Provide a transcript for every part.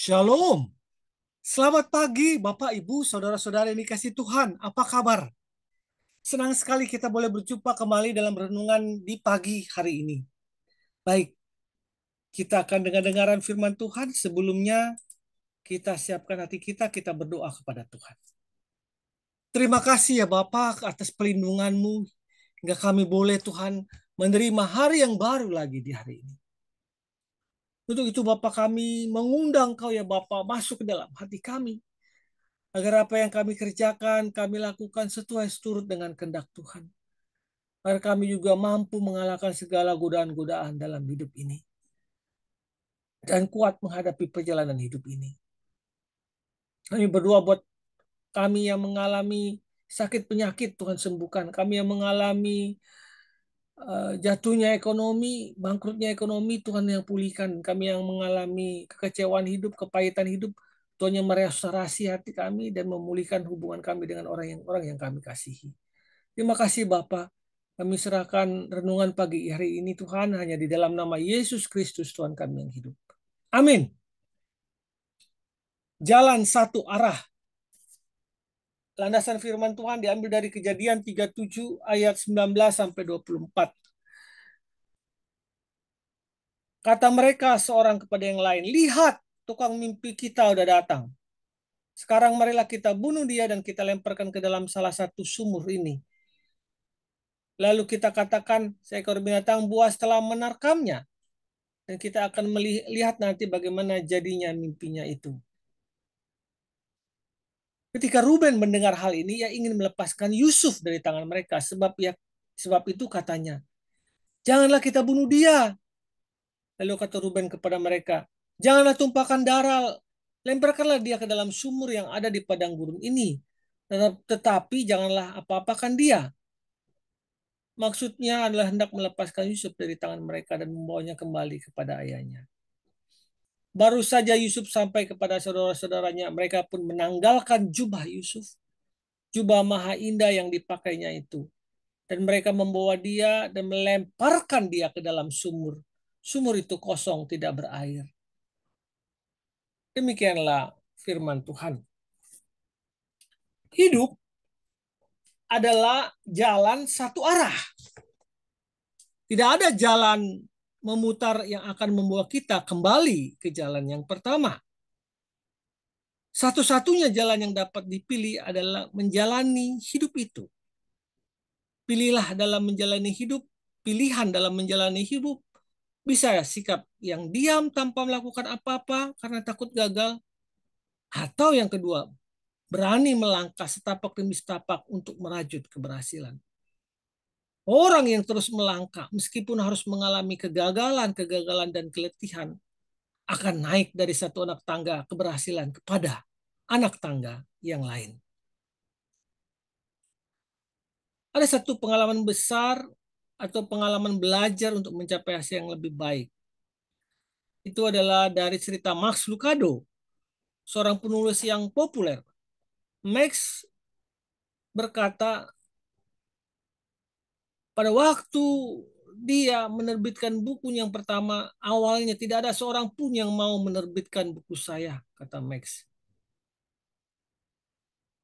Shalom. Selamat pagi Bapak, Ibu, Saudara-saudara yang dikasihi Tuhan. Apa kabar? Senang sekali kita boleh berjumpa kembali dalam renungan di pagi hari ini. Baik, kita akan dengar-dengaran firman Tuhan. Sebelumnya kita siapkan hati kita, kita berdoa kepada Tuhan. Terima kasih ya Bapak atas pelindungan-Mu hingga kami boleh Tuhan menerima hari yang baru lagi di hari ini. Untuk itu Bapak, kami mengundang Kau ya Bapak masuk ke dalam hati kami, agar apa yang kami kerjakan, kami lakukan sesuai seturut dengan kehendak Tuhan. Agar kami juga mampu mengalahkan segala godaan-godaan dalam hidup ini. Dan kuat menghadapi perjalanan hidup ini. Kami berdoa buat kami yang mengalami sakit penyakit, Tuhan sembuhkan. Kami yang mengalami jatuhnya ekonomi, bangkrutnya ekonomi, Tuhan yang pulihkan. Kami yang mengalami kekecewaan hidup, kepahitan hidup, Tuhan yang merestorasi hati kami dan memulihkan hubungan kami dengan orang yang kami kasihi. Terima kasih Bapa. Kami serahkan renungan pagi hari ini Tuhan hanya di dalam nama Yesus Kristus Tuhan kami yang hidup. Amin. Jalan satu arah. Landasan firman Tuhan diambil dari Kejadian 37 ayat 19 sampai 24. Kata mereka seorang kepada yang lain, "Lihat, tukang mimpi kita udah datang. Sekarang marilah kita bunuh dia dan kita lemparkan ke dalam salah satu sumur ini. Lalu kita katakan seekor binatang buas telah menerkamnya. Dan kita akan melihat nanti bagaimana jadinya mimpinya itu." Ketika Ruben mendengar hal ini, ia ingin melepaskan Yusuf dari tangan mereka. Sebab itu katanya, "Janganlah kita bunuh dia." Lalu kata Ruben kepada mereka, "Janganlah tumpahkan darah. Lemparkanlah dia ke dalam sumur yang ada di padang gurun ini. Tetapi janganlah apa-apakan dia." Maksudnya adalah hendak melepaskan Yusuf dari tangan mereka dan membawanya kembali kepada ayahnya. Baru saja Yusuf sampai kepada saudara-saudaranya, mereka pun menanggalkan jubah Yusuf, jubah maha indah yang dipakainya itu. Dan mereka membawa dia dan melemparkan dia ke dalam sumur. Sumur itu kosong, tidak berair. Demikianlah firman Tuhan. Hidup adalah jalan satu arah. Tidak ada jalan memutar yang akan membawa kita kembali ke jalan yang pertama. Satu-satunya jalan yang dapat dipilih adalah menjalani hidup itu. Pilihlah dalam menjalani hidup, pilihan dalam menjalani hidup. Bisa sikap yang diam tanpa melakukan apa-apa karena takut gagal. Atau yang kedua, berani melangkah setapak demi setapak untuk merajut keberhasilan. Orang yang terus melangkah, meskipun harus mengalami kegagalan dan keletihan, akan naik dari satu anak tangga keberhasilan kepada anak tangga yang lain. Ada satu pengalaman besar atau pengalaman belajar untuk mencapai hasil yang lebih baik. Itu adalah dari cerita Max Lucado, seorang penulis yang populer. Max berkata, pada waktu dia menerbitkan buku yang pertama, awalnya tidak ada seorang pun yang mau menerbitkan buku saya, kata Max.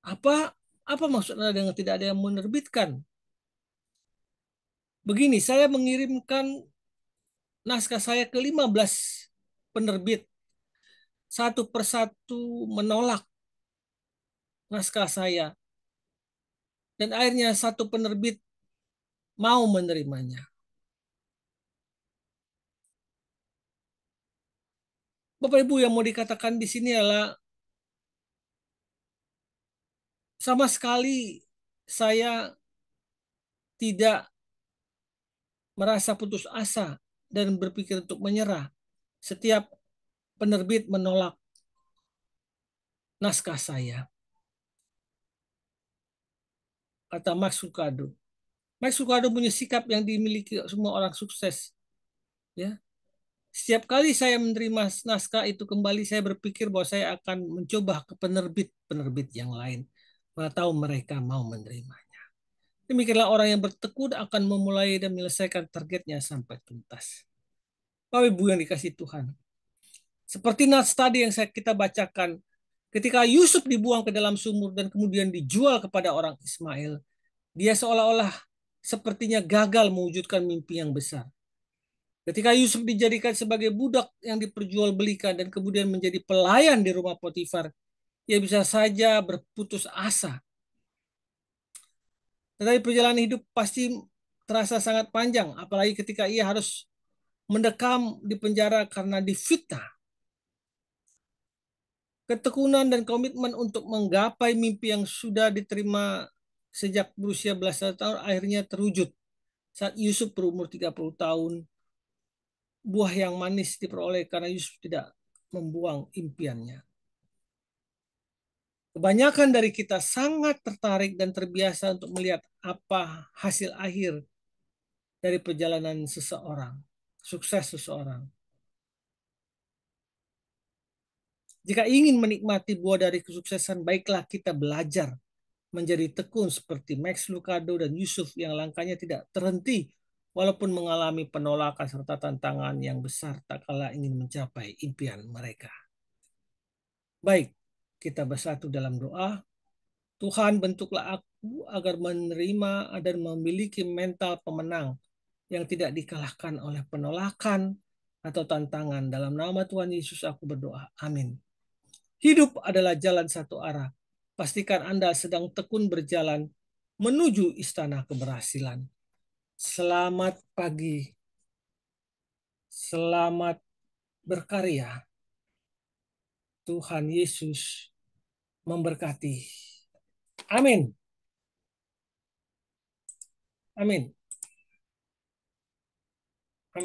Apa maksud Anda dengan tidak ada yang menerbitkan? Begini, saya mengirimkan naskah saya ke 15 penerbit. Satu persatu menolak naskah saya. Dan akhirnya satu penerbit mau menerimanya. Bapak Ibu, yang mau dikatakan di sini adalah sama sekali saya tidak merasa putus asa dan berpikir untuk menyerah setiap penerbit menolak naskah saya, kata Max Lucado. Max Lucado punya sikap yang dimiliki semua orang sukses. Ya, setiap kali saya menerima naskah itu kembali, saya berpikir bahwa saya akan mencoba ke penerbit-penerbit yang lain. Mana tahu mereka mau menerimanya. Demikianlah orang yang bertekun akan memulai dan menyelesaikan targetnya sampai tuntas. Bapak Ibu yang dikasih Tuhan, Seperti nas tadi yang kita bacakan, ketika Yusuf dibuang ke dalam sumur dan kemudian dijual kepada orang Ismail, dia seolah-olah sepertinya gagal mewujudkan mimpi yang besar. Ketika Yusuf dijadikan sebagai budak yang diperjualbelikan dan kemudian menjadi pelayan di rumah Potifar, ia bisa saja berputus asa. Tetapi perjalanan hidup pasti terasa sangat panjang, apalagi ketika ia harus mendekam di penjara karena difitnah. Ketekunan dan komitmen untuk menggapai mimpi yang sudah diterima sejak berusia belasan tahun akhirnya terwujud. Saat Yusuf berumur 30 tahun, buah yang manis diperoleh karena Yusuf tidak membuang impiannya. Kebanyakan dari kita sangat tertarik dan terbiasa untuk melihat apa hasil akhir dari perjalanan seseorang, sukses seseorang. Jika ingin menikmati buah dari kesuksesan, baiklah kita belajar menjadi tekun seperti Max Lucado dan Yusuf yang langkahnya tidak terhenti walaupun mengalami penolakan serta tantangan yang besar tak kala ingin mencapai impian mereka. Baik, kita bersatu dalam doa. Tuhan, bentuklah aku agar menerima dan memiliki mental pemenang yang tidak dikalahkan oleh penolakan atau tantangan. Dalam nama Tuhan Yesus aku berdoa. Amin. Hidup adalah jalan satu arah. Pastikan Anda sedang tekun berjalan menuju istana keberhasilan. Selamat pagi. Selamat berkarya. Tuhan Yesus memberkati. Amin. Amin.